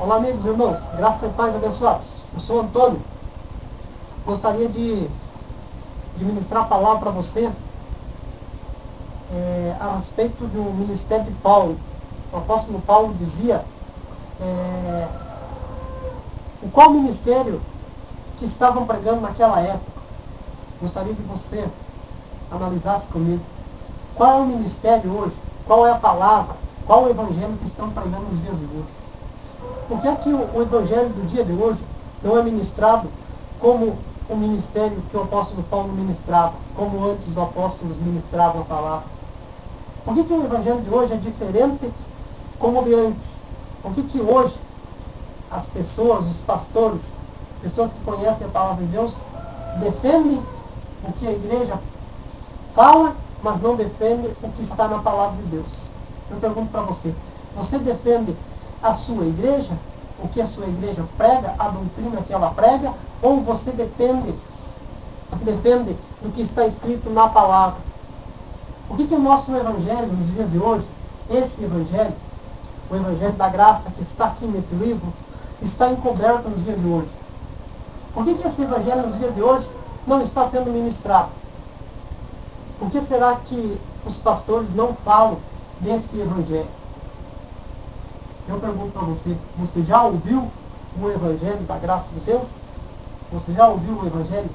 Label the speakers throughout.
Speaker 1: Olá, amigos e irmãos, graças e paz abençoados. Eu sou Antônio. Gostaria de ministrar a palavra para você a respeito do ministério de Paulo. O apóstolo Paulo dizia o qual ministério que estavam pregando naquela época. Gostaria que você analisasse comigo. Qual é o ministério hoje? Qual é a palavra? Qual é o evangelho que estão pregando nos dias de hoje? Por que é que o evangelho do dia de hoje não é ministrado como o ministério que o apóstolo Paulo ministrava, como antes os apóstolos ministravam a palavra? Por que o evangelho de hoje é diferente como de antes? Por que hoje as pessoas, os pastores, pessoas que conhecem a palavra de Deus, defendem o que a igreja fala, mas não defendem o que está na palavra de Deus? Eu pergunto para você, você defende a sua igreja, o que a sua igreja prega, a doutrina que ela prega, ou você defende do que está escrito na palavra? Por que o nosso evangelho nos dias de hoje, esse evangelho, o evangelho da graça que está aqui nesse livro, está encoberto nos dias de hoje? Por que esse evangelho nos dias de hoje não está sendo ministrado? Por que será que os pastores não falam desse evangelho? Eu pergunto para você, você já ouviu o evangelho da graça de Deus? Você já ouviu o evangelho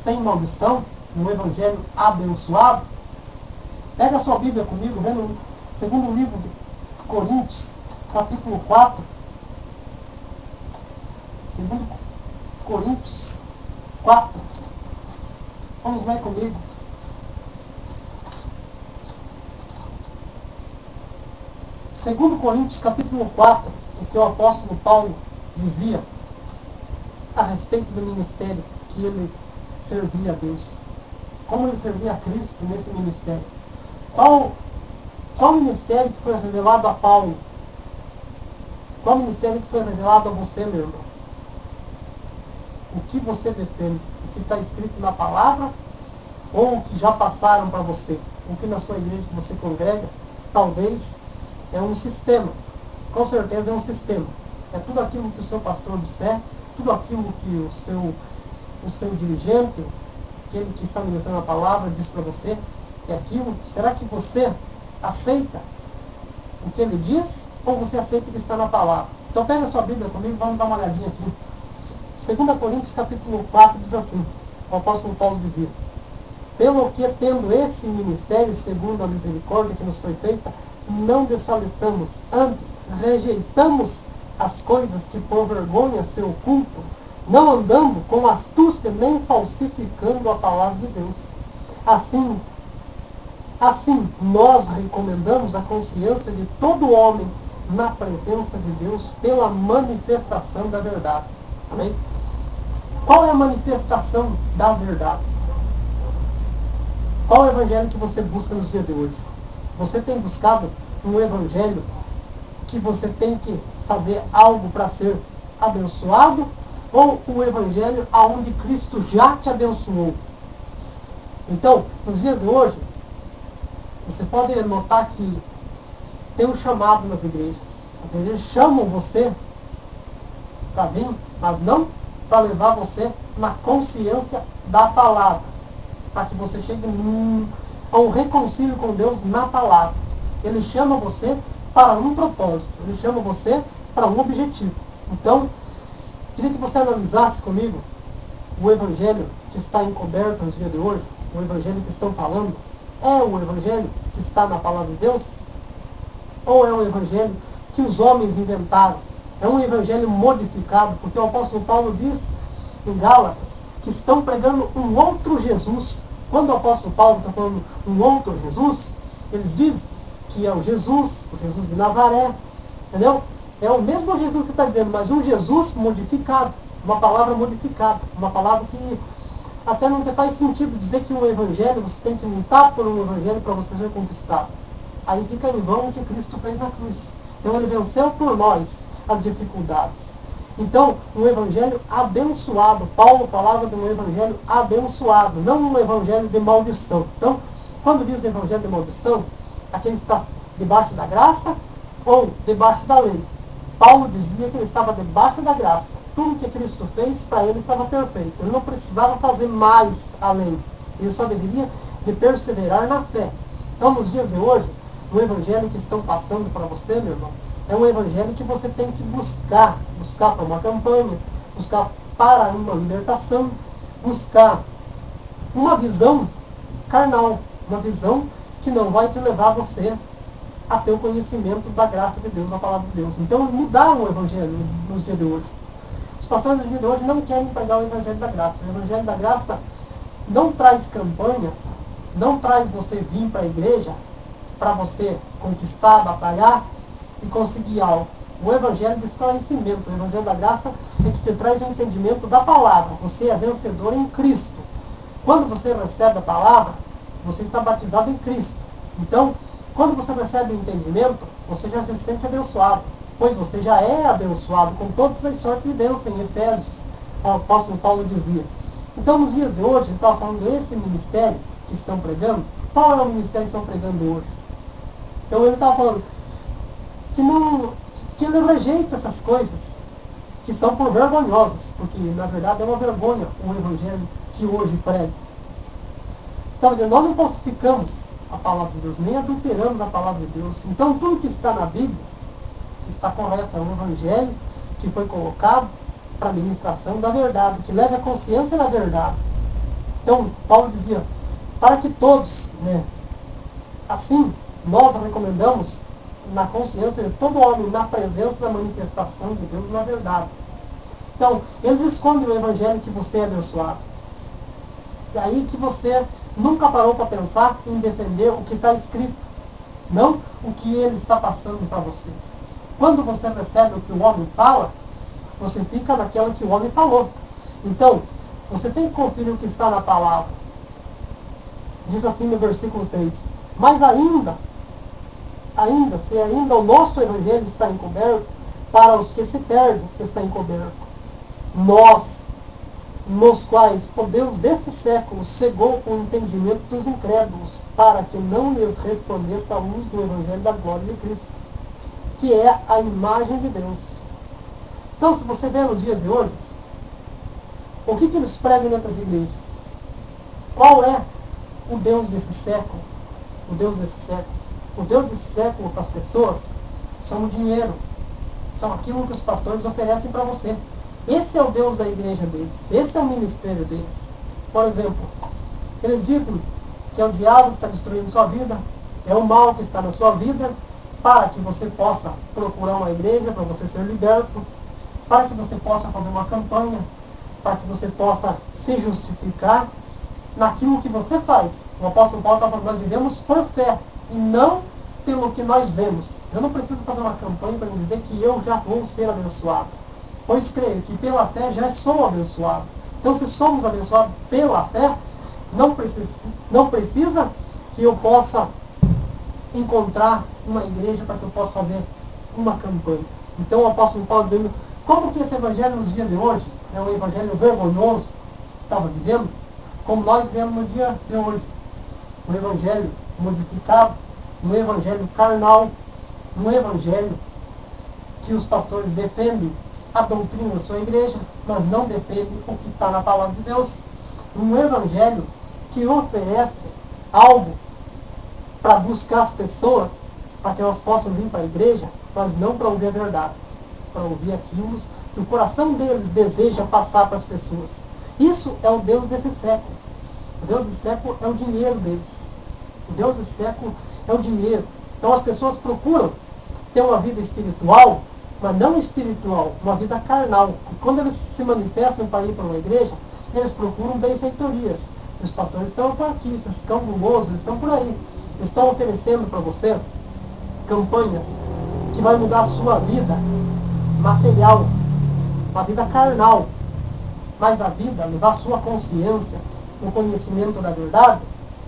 Speaker 1: sem maldição? Um evangelho abençoado? Pega a sua Bíblia comigo, vendo no segundo livro de Coríntios, capítulo 4. Segundo Coríntios 4. Vamos ler comigo. Segundo Coríntios capítulo 4, o que o apóstolo Paulo dizia a respeito do ministério que ele servia a Deus. Como ele servia a Cristo nesse ministério. Qual ministério que foi revelado a Paulo? Qual ministério que foi revelado a você, meu irmão? O que você defende? O que está escrito na palavra? Ou o que já passaram para você? O que na sua igreja que você congrega? Talvez é um sistema. Com certeza é um sistema. É tudo aquilo que o seu pastor disser, tudo aquilo que o seu dirigente, aquele que está ministrando a palavra, diz para você, é aquilo. Será que você aceita o que ele diz, ou você aceita o que está na palavra? Então pega a sua Bíblia comigo, vamos dar uma olhadinha aqui. 2 Coríntios capítulo 4 diz assim, o apóstolo Paulo dizia: pelo que, tendo esse ministério segundo a misericórdia que nos foi feita, não desfaleçamos, antes rejeitamos as coisas que por vergonha se ocultam, não andando com astúcia nem falsificando a palavra de Deus. Assim, nós recomendamos a consciência de todo homem na presença de Deus pela manifestação da verdade. Amém? Qual é a manifestação da verdade? Qual é o evangelho que você busca nos dias de hoje? Você tem buscado um evangelho que você tem que fazer algo para ser abençoado, ou o evangelho aonde Cristo já te abençoou? Então, nos dias de hoje, você pode notar que tem um chamado nas igrejas. As igrejas chamam você para vir, mas não para levar você na consciência da palavra, para que você chegue a um reconcílio com Deus na palavra. Ele chama você para um propósito, ele chama você para um objetivo. Então, queria que você analisasse comigo o evangelho que está encoberto nos dias de hoje, o evangelho que estão falando. É o evangelho que está na palavra de Deus? Ou é um evangelho que os homens inventaram? É um evangelho modificado, porque o apóstolo Paulo diz em Gálatas que estão pregando um outro Jesus. Quando o apóstolo Paulo está falando um outro Jesus, eles dizem que é o Jesus de Nazaré, entendeu? É o mesmo Jesus que está dizendo, mas um Jesus modificado, uma palavra modificada, uma palavra que até não faz sentido dizer que um evangelho, você tem que lutar por um evangelho para você ser conquistado. Aí fica em vão o que Cristo fez na cruz. Então ele venceu por nós as dificuldades. Então, um evangelho abençoado. Paulo falava de um evangelho abençoado, não um evangelho de maldição. Então, quando diz evangelho de maldição, aquele que está debaixo da graça ou debaixo da lei. Paulo dizia que ele estava debaixo da graça. Tudo que Cristo fez para ele estava perfeito. Ele não precisava fazer mais além. Ele só deveria de perseverar na fé. Então, nos dias de hoje, o evangelho que estão passando para você, meu irmão, é um evangelho que você tem que buscar para uma campanha, buscar para uma libertação, buscar uma visão carnal, uma visão que não vai te levar você a ter o conhecimento da graça de Deus, da palavra de Deus. Então, mudaram o evangelho nos dias de hoje. Os pastores dos dias de hoje não querem pregar o evangelho da graça. O evangelho da graça não traz campanha, não traz você vir para a igreja para você conquistar, batalhar e conseguir algo. O evangelho de esclarecimento, o evangelho da graça é que te traz o entendimento da palavra. Você é vencedor em Cristo. Quando você recebe a palavra, você está batizado em Cristo. Então, quando você recebe o entendimento, você já se sente abençoado, pois você já é abençoado com todas as sortes de bênção em Efésios, o apóstolo Paulo dizia. Então, nos dias de hoje, ele estava falando esse ministério que estão pregando. Qual é o ministério que estão pregando hoje? Então, ele estava falando que ele rejeita essas coisas que são por vergonhosas, porque, na verdade, é uma vergonha o evangelho que hoje prega. Então, nós não falsificamos a palavra de Deus, nem adulteramos a palavra de Deus. Então, tudo que está na Bíblia está correto. É um evangelho que foi colocado para a ministração da verdade, que leve a consciência da verdade. Então, Paulo dizia, para que todos, assim, nós recomendamos na consciência de todo homem, na presença da manifestação de Deus na verdade. Então, eles escondem o evangelho que você é abençoado. E aí que você nunca parou para pensar em defender o que está escrito, não o que ele está passando para você. Quando você recebe o que o homem fala, você fica naquela que o homem falou. Então, você tem que conferir o que está na palavra. Diz assim no versículo 3. Mas ainda o nosso evangelho está encoberto, para os que se perdem está encoberto. Nós, nos quais o Deus desse século cegou o entendimento dos incrédulos, para que não lhes resplandeça a luz do evangelho da glória de Cristo, que é a imagem de Deus. Então, se você vê nos dias de hoje, o que eles pregam nessas igrejas? Qual é o Deus desse século? O Deus desse século. O Deus desse século para as pessoas são o dinheiro. São aquilo que os pastores oferecem para você. Esse é o Deus da igreja deles. Esse é o ministério deles. Por exemplo, eles dizem que é o diabo que está destruindo sua vida, é o mal que está na sua vida, para que você possa procurar uma igreja, para você ser liberto, para que você possa fazer uma campanha, para que você possa se justificar naquilo que você faz. O apóstolo Paulo está falando, nós vivemos por fé e não pelo que nós vemos. Eu não preciso fazer uma campanha para dizer que eu já vou ser abençoado, pois creio que pela fé já sou abençoado. Então, se somos abençoados pela fé, não precisa que eu possa encontrar uma igreja para que eu possa fazer uma campanha. Então, o apóstolo Paulo dizendo, como que esse evangelho nos dias de hoje é um evangelho vergonhoso que estava vivendo, como nós vivemos no dia de hoje. Um evangelho modificado, um evangelho carnal, um evangelho que os pastores defendem a doutrina da sua igreja, mas não defendem o que está na palavra de Deus. Um evangelho que oferece algo para buscar as pessoas, para que elas possam vir para a igreja, mas não para ouvir a verdade, para ouvir aquilo que o coração deles deseja passar para as pessoas. Isso é o Deus desse século. O Deus desse século é o dinheiro deles. O Deus desse século é o dinheiro. Então as pessoas procuram ter uma vida espiritual, mas não espiritual, uma vida carnal. E quando eles se manifestam para ir para uma igreja, eles procuram benfeitorias. Os pastores estão por aqui, esses cambulosos estão por aí. Estão oferecendo para você campanhas que vai mudar a sua vida material, uma vida carnal, mas a vida, levar a sua consciência, o conhecimento da verdade.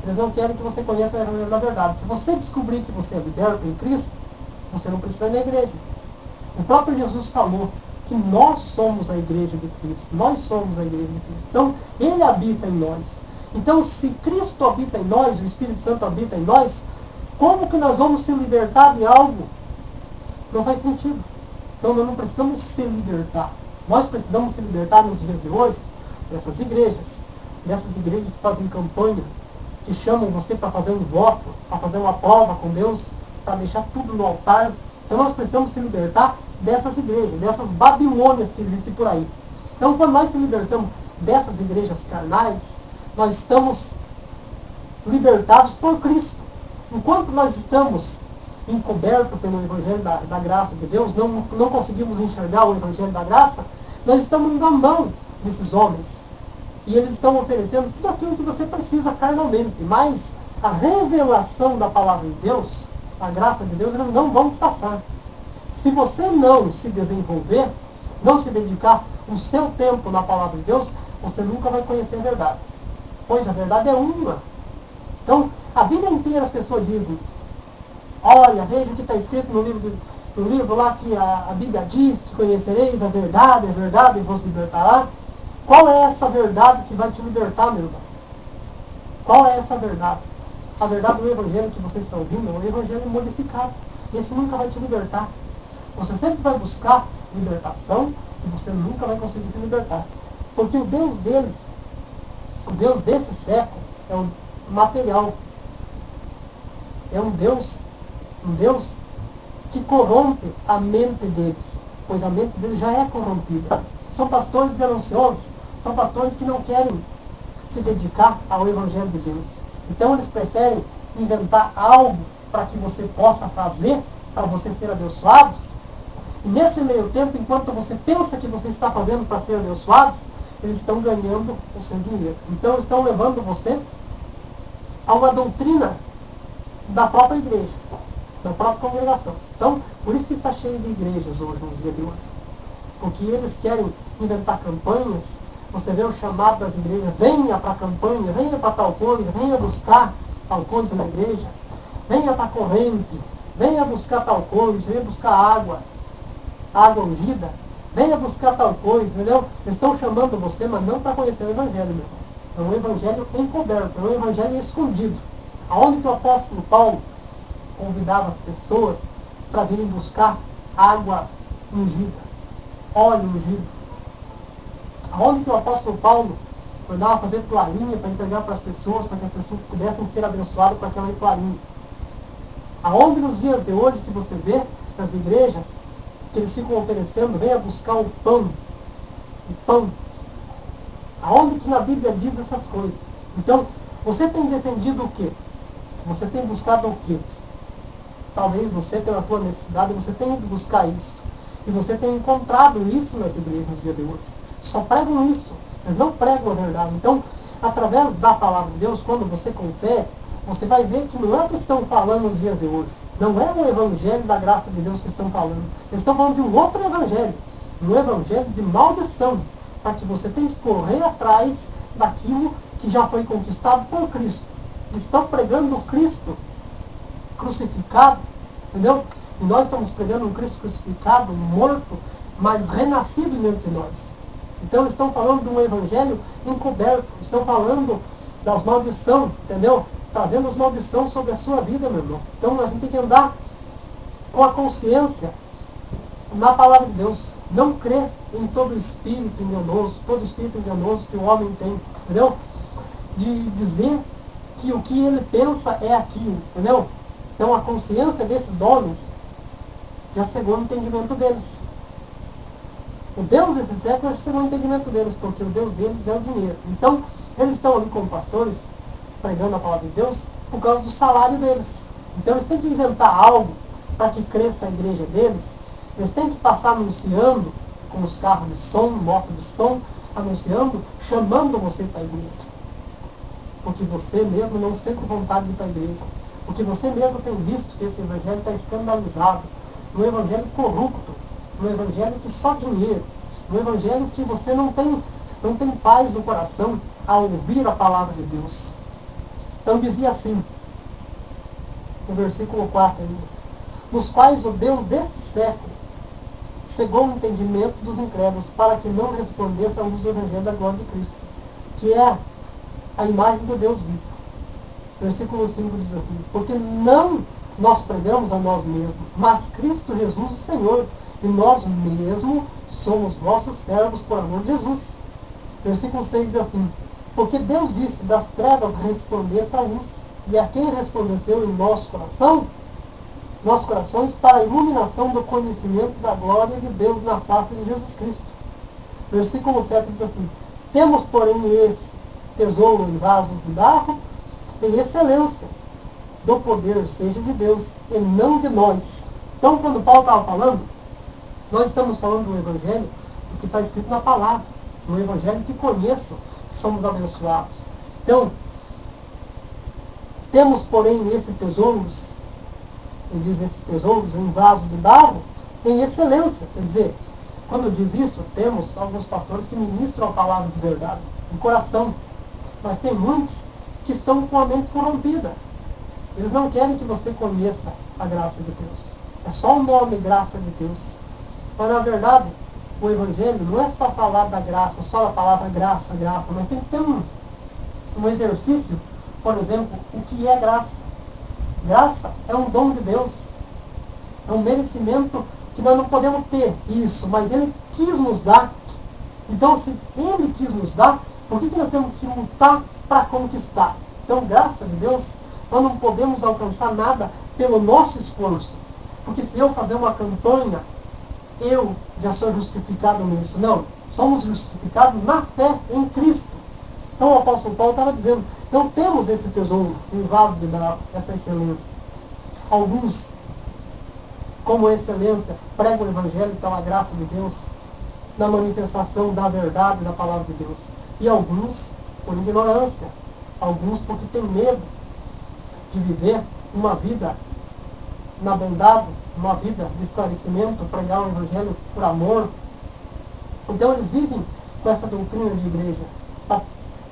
Speaker 1: Eles não querem que você conheça o evangelho da verdade. Se você descobrir que você é liberto em Cristo, você não precisa ir na igreja. O próprio Jesus falou que nós somos a igreja de Cristo. Nós somos a igreja de Cristo. Então, Ele habita em nós. Então, se Cristo habita em nós, o Espírito Santo habita em nós, como que nós vamos se libertar de algo? Não faz sentido. Então nós não precisamos se libertar. Nós precisamos se libertar nos dias de hoje dessas igrejas que fazem campanha, que chamam você para fazer um voto, para fazer uma prova com Deus, para deixar tudo no altar. Então nós precisamos se libertar dessas igrejas, dessas babilônias que existem por aí. Então quando nós se libertamos dessas igrejas carnais, nós estamos libertados por Cristo. Enquanto nós estamos encobertos pelo Evangelho da graça de Deus, não conseguimos enxergar o Evangelho da graça, nós estamos na mão desses homens. E eles estão oferecendo tudo aquilo que você precisa carnalmente. Mas a revelação da palavra de Deus, a graça de Deus, eles não vão te passar. Se você não se desenvolver, não se dedicar o seu tempo na palavra de Deus, você nunca vai conhecer a verdade. Pois a verdade é uma. Então, a vida inteira as pessoas dizem, olha, veja o que está escrito no livro lá que a Bíblia diz que conhecereis a verdade e vos libertará. Qual é essa verdade que vai te libertar, meu irmão? Qual é essa verdade? A verdade do Evangelho que vocês estão ouvindo é um Evangelho modificado. Esse nunca vai te libertar. Você sempre vai buscar libertação e você nunca vai conseguir se libertar. Porque o Deus deles, o Deus desse século, é o material. É um Deus que corrompe a mente deles, pois a mente deles já é corrompida. São pastores gananciosos, são pastores que não querem se dedicar ao Evangelho de Deus. Então eles preferem inventar algo para que você possa fazer, para você ser abençoado. E nesse meio tempo, enquanto você pensa que você está fazendo para ser abençoado, eles estão ganhando o seu dinheiro. Então estão levando você a uma doutrina da própria igreja, da própria congregação. Então, por isso que está cheio de igrejas hoje, nos dias de hoje. Porque eles querem inventar campanhas. Você vê o chamado das igrejas, venha para a campanha, venha para tal coisa, venha buscar tal coisa na igreja, venha para a corrente, venha buscar tal coisa, venha buscar água ungida, venha buscar tal coisa, entendeu? Eles estão chamando você, mas não para conhecer o Evangelho, meu irmão. É um Evangelho encoberto, é um Evangelho escondido. Aonde que o apóstolo Paulo convidava as pessoas para virem buscar água ungida, óleo ungido? Aonde que o apóstolo Paulo mandava fazer toalhinha para entregar para as pessoas, para que as pessoas pudessem ser abençoadas com aquela toalhinha? Aonde nos dias de hoje que você vê nas igrejas, que eles ficam oferecendo, venha buscar o pão. O pão. Aonde que na Bíblia diz essas coisas? Então, você tem defendido o quê? Você tem buscado o quê? Talvez você, pela tua necessidade, você tenha ido buscar isso. E você tem encontrado isso nas igrejas nos dias de hoje. Só pregam isso, mas não pregam a verdade. Então, através da palavra de Deus, quando você confere, você vai ver que não é o que estão falando nos dias de hoje. Não é o Evangelho da graça de Deus que estão falando. Eles estão falando de um outro Evangelho. Um Evangelho de maldição. Para que você tenha que correr atrás daquilo que já foi conquistado por Cristo. Eles estão pregando o Cristo crucificado, entendeu? E nós estamos pregando um Cristo crucificado, morto, mas renascido dentro de nós. Então eles estão falando de um evangelho encoberto, estão falando das maldições, entendeu? Trazendo as maldições sobre a sua vida, meu irmão. Então a gente tem que andar com a consciência na palavra de Deus. Não crer em todo espírito enganoso que o homem tem, entendeu? De dizer que o que ele pensa é aquilo, entendeu? Então a consciência desses homens já chegou no entendimento deles. O Deus desse século já chegou no entendimento deles, porque o Deus deles é o dinheiro. Então, eles estão ali como pastores, pregando a palavra de Deus, por causa do salário deles. Então, eles têm que inventar algo para que cresça a igreja deles. Eles têm que passar anunciando, com os carros de som, moto de som, anunciando, chamando você para a igreja. Porque você mesmo não sente vontade de ir para a igreja. Porque você mesmo tem visto que esse evangelho está escandalizado. Um evangelho corrupto. Um evangelho que só dinheiro. Um evangelho que você não tem paz no coração ao ouvir a palavra de Deus. Então dizia assim, no versículo 4 ainda, nos quais o Deus desse século cegou o entendimento dos incrédulos para que não respondesse à luz do evangelho da glória de Cristo, que é a imagem do Deus vivo. Versículo 5 diz assim, porque não nós pregamos a nós mesmos, mas Cristo Jesus o Senhor, e nós mesmos somos vossos servos por amor de Jesus. Versículo 6 diz assim: porque Deus disse, das trevas resplandeça a luz, e a quem resplandeceu em nossos corações para a iluminação do conhecimento da glória de Deus na face de Jesus Cristo. Versículo 7 diz assim: temos, porém, esse tesouro em vasos de barro, em excelência do poder seja de Deus e não de nós. Então, quando Paulo estava falando, nós estamos falando do Evangelho, do que está escrito na palavra, do Evangelho que conheço, que somos abençoados. Então, temos, porém, esses tesouros, ele diz esses tesouros em vasos de barro, em excelência. Quer dizer, quando diz isso, temos alguns pastores que ministram a palavra de verdade, de coração. Mas tem muitos que estão com a mente corrompida. Eles não querem que você conheça a graça de Deus. É só o nome graça de Deus. Mas na verdade, o Evangelho não é só falar da graça, só a palavra graça, graça, mas tem que ter um exercício, por exemplo, o que é graça. Graça é um dom de Deus. É um merecimento que nós não podemos ter isso, mas Ele quis nos dar. Então, se Ele quis nos dar, por que nós temos que lutar para conquistar? Então, graça de Deus, nós não podemos alcançar nada pelo nosso esforço. Porque se eu fazer uma campanha, eu já sou justificado nisso. Não, somos justificados na fé em Cristo. Então o apóstolo Paulo estava dizendo, então temos esse tesouro em vaso de barro, essa excelência. Alguns, como excelência, pregam o Evangelho pela graça de Deus, na manifestação da verdade da palavra de Deus. E alguns por ignorância, alguns porque têm medo de viver uma vida na bondade, uma vida de esclarecimento, pregar o Evangelho por amor. Então eles vivem com essa doutrina de igreja,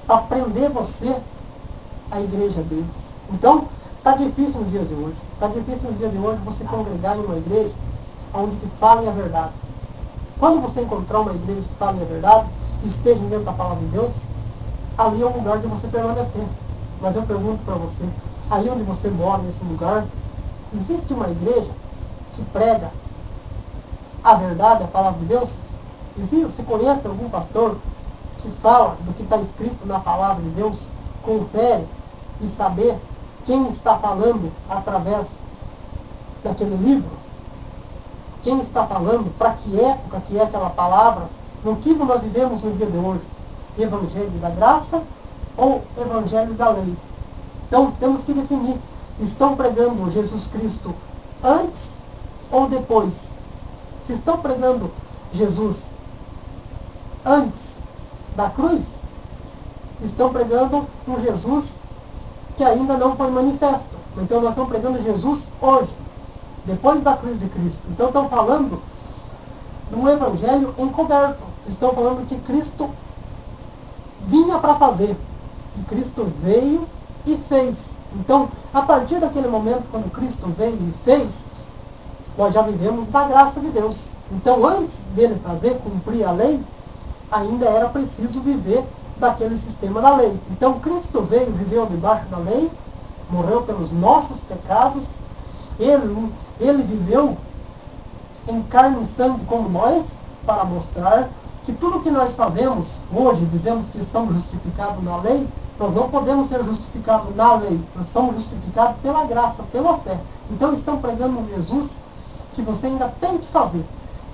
Speaker 1: para prender você à igreja deles. Então, está difícil nos dias de hoje. Está difícil nos dias de hoje você congregar em uma igreja onde te falem a verdade. Quando você encontrar uma igreja que fale a verdade, e esteja dentro da palavra de Deus, ali é o lugar de você permanecer. Mas eu pergunto para você, aí onde você mora, nesse lugar, existe uma igreja que prega a verdade, a palavra de Deus? Existe? Você conhece algum pastor que fala do que está escrito na palavra de Deus? Confere e saber quem está falando através daquele livro? Quem está falando? Para que época que é aquela palavra? No que nós vivemos no dia de hoje? Evangelho da graça ou Evangelho da lei? Então temos que definir. Estão pregando Jesus Cristo antes ou depois? Se estão pregando Jesus antes da cruz, estão pregando um Jesus que ainda não foi manifesto. Então nós estamos pregando Jesus hoje, depois da cruz de Cristo. Então estão falando de um evangelho encoberto. Estão falando que Cristo vinha para fazer. E Cristo veio e fez. Então, a partir daquele momento, quando Cristo veio e fez, nós já vivemos da graça de Deus. Então, antes dele fazer, cumprir a lei, ainda era preciso viver daquele sistema da lei. Então, Cristo veio, viveu debaixo da lei, morreu pelos nossos pecados, ele viveu em carne e sangue como nós, para mostrar que tudo que nós fazemos hoje, dizemos que somos justificados na lei, nós não podemos ser justificados na lei, nós somos justificados pela graça, pela fé. Então estão pregando um Jesus que você ainda tem que fazer.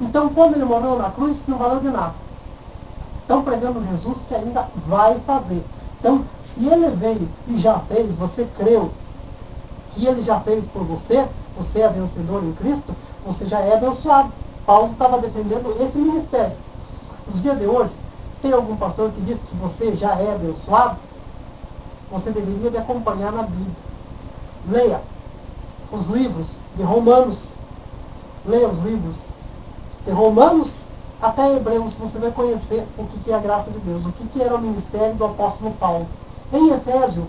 Speaker 1: Então quando ele morreu na cruz, não valeu de nada. Estão pregando um Jesus que ainda vai fazer. Então, se ele veio e já fez, você creu que ele já fez por você, você é vencedor em Cristo, você já é abençoado. Paulo estava defendendo esse ministério. Nos dias de hoje, tem algum pastor que diz que você já é abençoado? Você deveria de acompanhar na Bíblia. Leia os livros de Romanos. Leia os livros de Romanos até Hebreus, você vai conhecer o que é a graça de Deus, o que era o ministério do apóstolo Paulo. Em Efésio,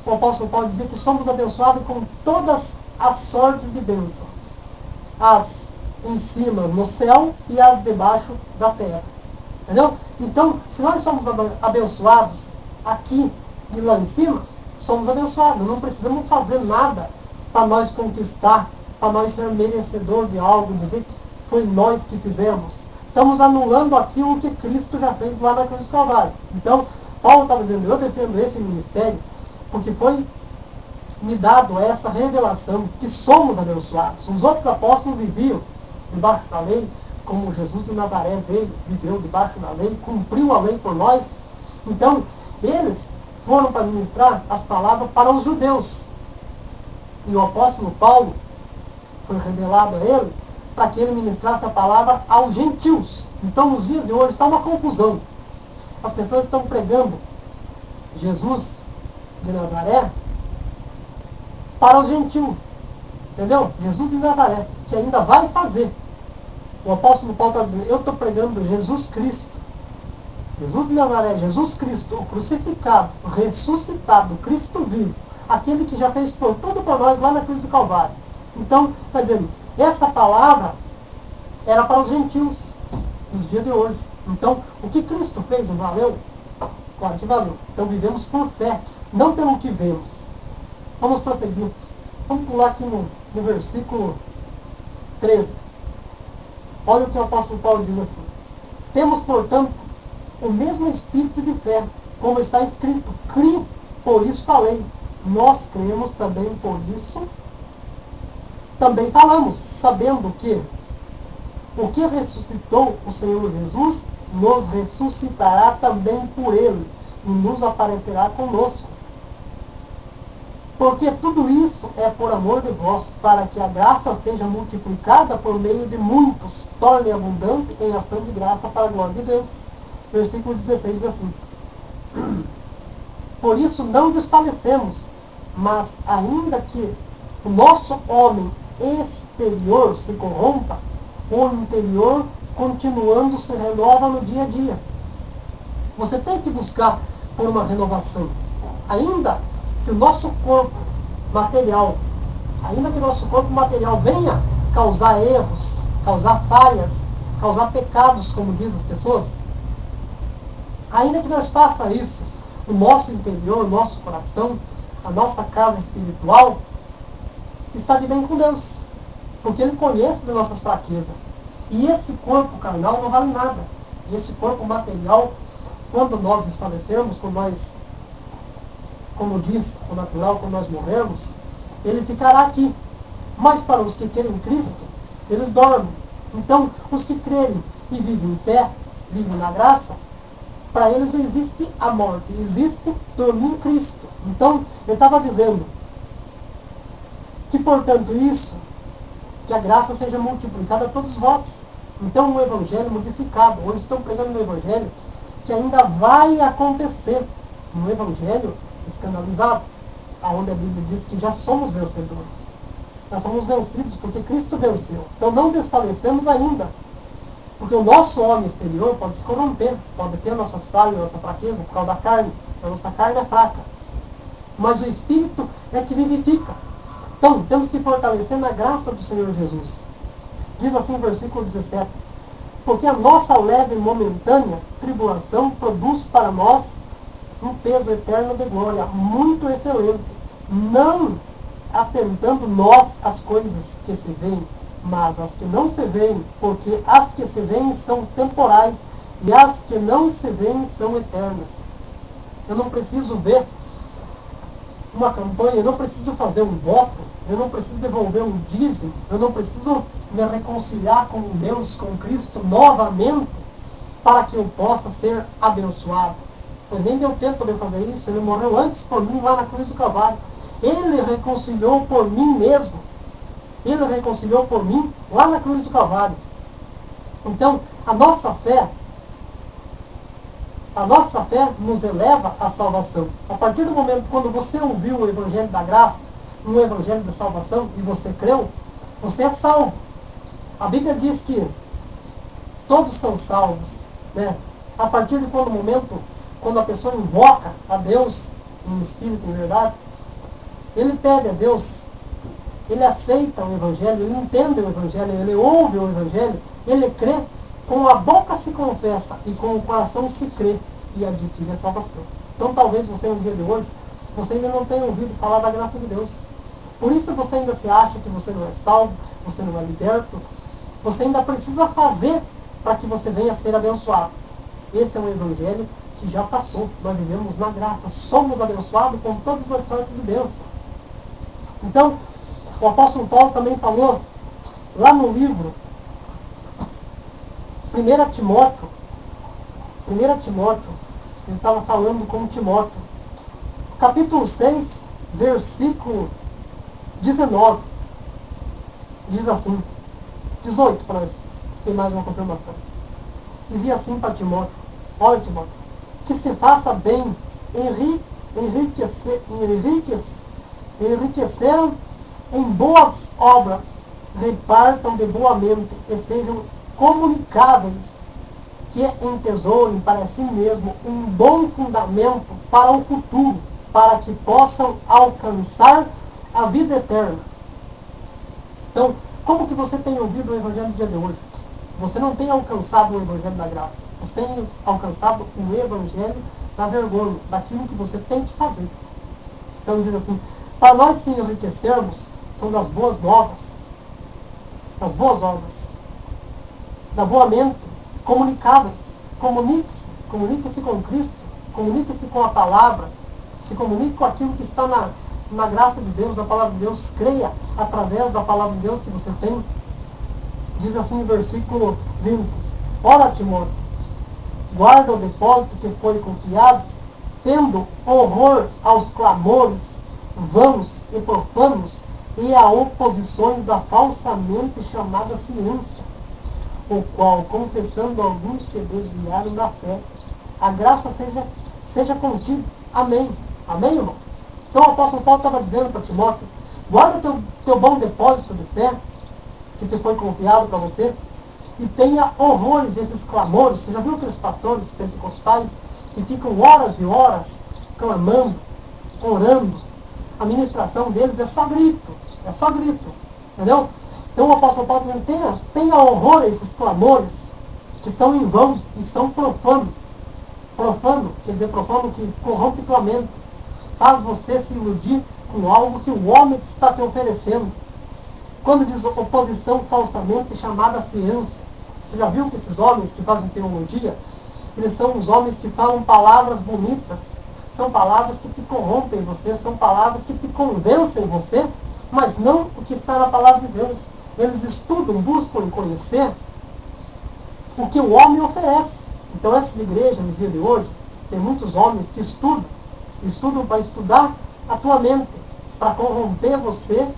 Speaker 1: o apóstolo Paulo dizia que somos abençoados com todas as sortes de bênçãos. As em cima no céu e as debaixo da terra. Entendeu? Então, se nós somos abençoados aqui e lá em cima, somos abençoados. Não precisamos fazer nada para nós conquistar, para nós ser merecedor de algo, dizer que foi nós que fizemos. Estamos anulando aquilo que Cristo já fez lá na cruz do Calvário. Então, Paulo estava dizendo, eu defendo esse ministério porque foi me dado essa revelação que somos abençoados. Os outros apóstolos viviam debaixo da lei, como Jesus de Nazaré veio, viveu debaixo da lei, cumpriu a lei por nós. Então, eles foram para ministrar as palavras para os judeus. E o apóstolo Paulo foi revelado a ele para que ele ministrasse a palavra aos gentios. Então, nos dias de hoje, está uma confusão. As pessoas estão pregando Jesus de Nazaré para os gentios. Entendeu? Jesus de Nazaré, que ainda vai fazer. O apóstolo Paulo está dizendo, eu estou pregando Jesus Cristo. Jesus de Nazaré, Jesus Cristo, o crucificado, o ressuscitado, o Cristo vivo. Aquele que já fez por tudo por nós lá na cruz do Calvário. Então, está dizendo, essa palavra era para os gentios nos dias de hoje. Então, o que Cristo fez não valeu? Claro que valeu. Então, vivemos por fé, não pelo que vemos. Vamos prosseguir. Vamos pular aqui no versículo 13. Olha o que o apóstolo Paulo diz assim. Temos, portanto, o mesmo espírito de fé, como está escrito, crie, por isso falei. Nós cremos também, por isso também falamos, sabendo que o que ressuscitou o Senhor Jesus, nos ressuscitará também por ele, e nos aparecerá conosco. Porque tudo isso é por amor de vós, para que a graça seja multiplicada por meio de muitos, torne abundante em ação de graça para a glória de Deus. Versículo 16 diz assim, por isso não desfalecemos, mas ainda que o nosso homem exterior se corrompa, o interior, continuando, se renova no dia a dia. Você tem que buscar por uma renovação. Ainda que o nosso corpo material, venha causar erros, causar falhas, causar pecados, como dizem as pessoas, ainda que nós faça isso, o nosso interior, o nosso coração, a nossa casa espiritual, está de bem com Deus, porque Ele conhece das nossas fraquezas. E esse corpo carnal não vale nada. E esse corpo material, quando nós desfalecermos, como diz o natural, quando nós morrermos, ele ficará aqui. Mas para os que crerem em Cristo, eles dormem. Então, os que crerem e vivem em fé, vivem na graça, para eles não existe a morte, existe dormir em Cristo. Então, ele estava dizendo que, portanto, isso, que a graça seja multiplicada a todos vós. Então, o Evangelho modificado, hoje estão pregando no Evangelho que ainda vai acontecer, no Evangelho escandalizado, aonde a Bíblia diz que já somos vencedores. Nós somos vencidos porque Cristo venceu. Então não desfalecemos ainda. Porque o nosso homem exterior pode se corromper, pode ter nossas falhas, nossa fraqueza, por causa da carne. A nossa carne é fraca. Mas o Espírito é que vivifica. Então temos que fortalecer na graça do Senhor Jesus. Diz assim o versículo 17. Porque a nossa leve e momentânea tribulação produz para nós um peso eterno de glória, muito excelente, não atentando nós às coisas que se veem, mas as que não se veem, porque as que se veem são temporais, e as que não se veem são eternas. Eu não preciso ver uma campanha, eu não preciso fazer um voto, eu não preciso devolver um dízimo, eu não preciso me reconciliar com Deus, com Cristo novamente, para que eu possa ser abençoado. Pois nem deu tempo de eu fazer isso, ele morreu antes por mim lá na cruz do Calvário. Ele reconciliou por mim mesmo. Ele reconciliou por mim lá na cruz do Calvário. Então, a nossa fé nos eleva à salvação. A partir do momento quando você ouviu o Evangelho da Graça, um Evangelho da Salvação, e você creu, você é salvo. A Bíblia diz que todos são salvos, né? A partir de quando momento, quando a pessoa invoca a Deus em espírito, em verdade, ele pede a Deus, ele aceita o Evangelho, ele entende o Evangelho, ele ouve o Evangelho, ele crê, com a boca se confessa e com o coração se crê e adquire a salvação. Então talvez você, nos dias de hoje, você ainda não tenha ouvido falar da graça de Deus. Por isso você ainda se acha que você não é salvo, você não é liberto, você ainda precisa fazer para que você venha a ser abençoado. Esse é um evangelho que já passou. Nós vivemos na graça. Somos abençoados com todas as sortes de bênção. Então, o apóstolo Paulo também falou, lá no livro 1 Timóteo, ele estava falando com Timóteo, capítulo 6, versículo 19, diz assim, 18 para nós, tem mais uma confirmação. Dizia assim para Timóteo, olha Timóteo, que se faça bem, enriqueceram em boas obras, repartam de boa mente e sejam comunicáveis, que entesourem para si mesmo um bom fundamento para o futuro, para que possam alcançar a vida eterna. Então, como que você tem ouvido o Evangelho do dia de hoje? Você não tem alcançado o Evangelho da graça. Você tem alcançado o Evangelho da vergonha, daquilo que você tem que fazer. Então ele diz assim, para nós se enriquecermos, são das boas novas, das boas obras, da boa mente, comunicáveis. Comunique-se com Cristo, comunique-se com a palavra, se comunique com aquilo que está na graça de Deus, na palavra de Deus, creia através da palavra de Deus que você tem. Diz assim no versículo 20, ora Timóteo, guarda o depósito que foi confiado, tendo horror aos clamores vãos e profanos e a oposições da falsamente chamada ciência, o qual, confessando alguns, se desviaram da fé. A graça seja contigo. Amém. Amém, irmão? Então o apóstolo Paulo estava dizendo para Timóteo, guarda teu bom depósito de fé, que te foi confiado para você, e tenha horrores desses clamores. Você já viu aqueles pastores pentecostais que ficam horas e horas clamando, orando? A ministração deles é só grito, entendeu? Então o apóstolo Paulo está dizendo, tenha horror a esses clamores, que são em vão e são profanos. Profano, quer dizer, profano que corrompe tua mente, faz você se iludir com algo que o homem está te oferecendo. Quando diz oposição falsamente chamada ciência, você já viu que esses homens que fazem teologia, eles são os homens que falam palavras bonitas, são palavras que te corrompem você, são palavras que te convencem você, mas não o que está na palavra de Deus. Eles estudam, buscam conhecer o que o homem oferece. Então essas igrejas nos dias de hoje, tem muitos homens que estudam para estudar a tua mente, para corromper você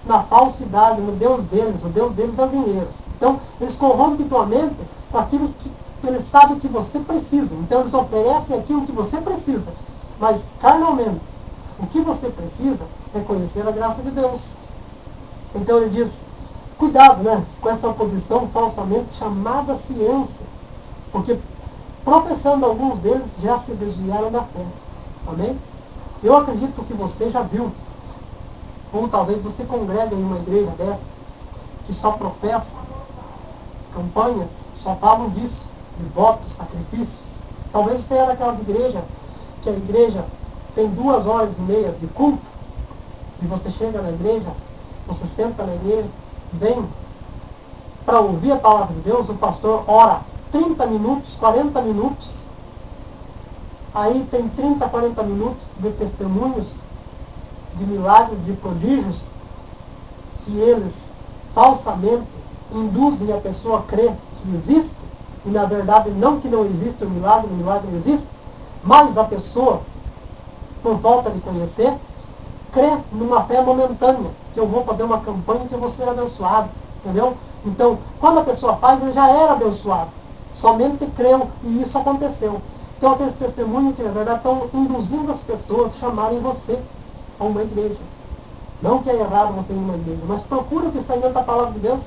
Speaker 1: na falsidade, no Deus deles. O Deus deles é o dinheiro. Então eles corrompem tua mente com aquilo que eles sabem que você precisa. Então eles oferecem aquilo que você precisa. Mas carnalmente, o que você precisa é conhecer a graça de Deus. Então ele diz, cuidado, com essa oposição falsamente chamada ciência, porque professando alguns deles já se desviaram da fé. Amém? Eu acredito que você já viu, ou talvez você congrega em uma igreja dessa, que só professa campanhas, só falam disso, de votos, sacrifícios. Talvez você é daquelas igrejas, que a igreja tem 2h30 de culto, e você chega na igreja, você senta na igreja, vem para ouvir a palavra de Deus, o pastor ora 30 minutos, 40 minutos, aí tem 30, 40 minutos de testemunhos, de milagres, de prodígios, que eles falsamente induzem a pessoa a crer que existe, e na verdade não que não existe o milagre existe, mas a pessoa, por falta de conhecer, crê numa fé momentânea, que eu vou fazer uma campanha que eu vou ser abençoado, entendeu? Então, quando a pessoa faz, ele já era abençoado, somente creu, e isso aconteceu. Então, aqueles testemunhos que, na verdade, estão induzindo as pessoas a chamarem você a uma igreja. Não que é errado você ir a uma igreja, mas procure o que está dentro da palavra de Deus.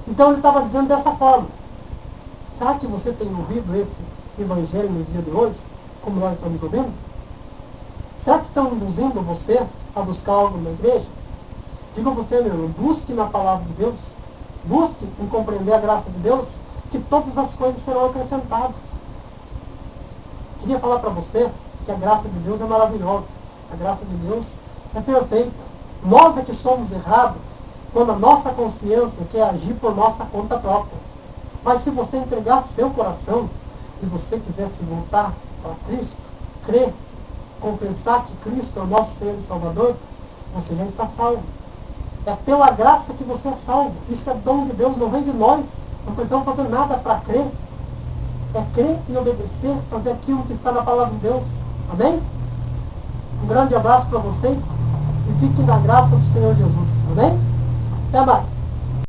Speaker 1: Então, ele estava dizendo dessa forma. Será que você tem ouvido esse evangelho nos dias de hoje, como nós estamos ouvindo? Será que estão induzindo você a buscar algo na igreja? Digo a você, meu irmão, busque na palavra de Deus, busque em compreender a graça de Deus, que todas as coisas serão acrescentadas. Queria falar para você que a graça de Deus é maravilhosa, a graça de Deus é perfeita. Nós é que somos errados quando a nossa consciência quer agir por nossa conta própria. Mas se você entregar seu coração e você quiser se voltar para Cristo, crer, confessar que Cristo é o nosso Senhor e Salvador, você já está salvo. É pela graça que você é salvo. Isso é dom de Deus, não vem de nós. Não precisamos fazer nada para crer. É crer e obedecer, fazer aquilo que está na palavra de Deus. Amém? Um grande abraço para vocês e fiquem na graça do Senhor Jesus. Amém? Até mais.